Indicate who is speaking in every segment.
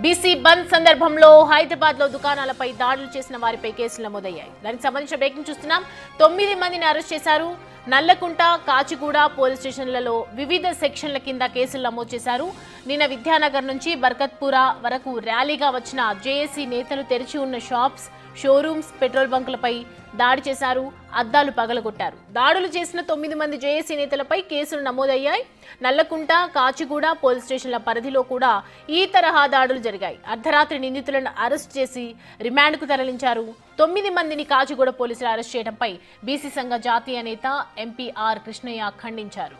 Speaker 1: BC బంద్ సందర్భంలో హైదరాబాద్ లో దుకాణాలపై దాడులు చేసిన వారిపై కేసులు నమోదయ్యాయి. దానికి సంబంధించిన బ్రేకింగ్ చూస్తున్నాం. 9 మందిని అరెస్ట్ చేశారు. నల్లకుంట, కాచిగూడ పోలీస్ స్టేషన్లలో వివిధ సెక్షన్ల కింద కేసులు నమోదు చేశారు. నిన్న విద్యానగర్ నుంచి బర్కత్పురా వరకు ర్యాలీగా వచ్చిన జేఏసీ నేతలు తెరిచి ఉన్న షాప్స్, షోరూమ్స్, పెట్రోల్ బంకులపై దాడి చేశారు. అద్దాలు పగలగొట్టారు. దాడులు చేసిన 9 మంది జేఏసీ నేతలపై కేసులు నమోదయ్యాయి. నల్లకుంట, కాచిగూడ పోలీస్ స్టేషన్ల పరిధిలో కూడా ఈ తరహా దాడులు జరిగాయి. అర్ధరాత్రి నిందితులను అరెస్ట్ చేసి రిమాండ్కు తరలించారు. 9 మందిని కాచిగూడ పోలీసులు అరెస్ట్ చేయడంపై బీసీ సంఘ జాతీయ నేత ఎంపీ ఆర్ కృష్ణయ్య ఖండించారు.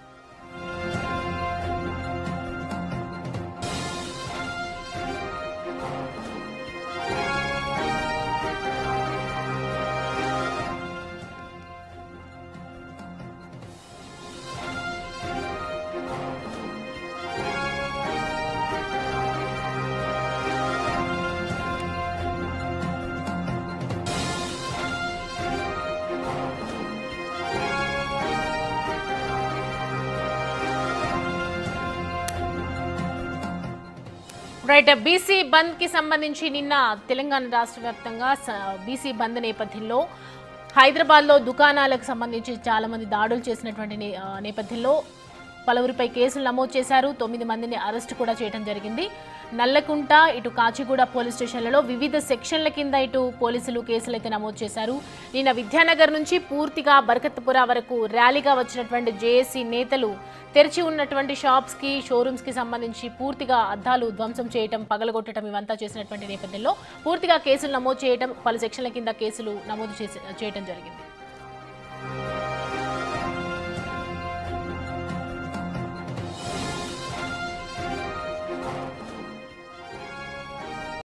Speaker 1: రైట్, బీసీ బంద్ కి సంబంధించి నిన్న తెలంగాణ రాష్ట్ర వ్యాప్తంగా బీసీ బంద్ నేపథ్యంలో హైదరాబాద్లో దుకాణాలకు సంబంధించి చాలా మంది దాడులు చేసినటువంటి నేపథ్యంలో పలువురిపై కేసులు నమోదు చేశారు. 9 మందిని అరెస్ట్ కూడా చేయడం జరిగింది. నల్లకుంట, ఇటు కాచిగూడ పోలీస్ స్టేషన్లలో వివిధ సెక్షన్ల కింద ఇటు పోలీసులు కేసులు అయితే నమోదు చేశారు. నిన్న విద్యానగర్ నుంచి పూర్తిగా బర్కత్పురా వరకు ర్యాలీగా వచ్చినటువంటి జేఏసీ నేతలు తెరిచి ఉన్నటువంటి షాప్స్కి, షోరూమ్స్కి సంబంధించి పూర్తిగా అద్దాలు ధ్వంసం చేయడం, పగలగొట్టడం ఇవంతా చేసినటువంటి నేపథ్యంలో పూర్తిగా కేసులు నమోదు చేయడం, పలు సెక్షన్ల కింద కేసులు నమోదు చేయడం జరిగింది.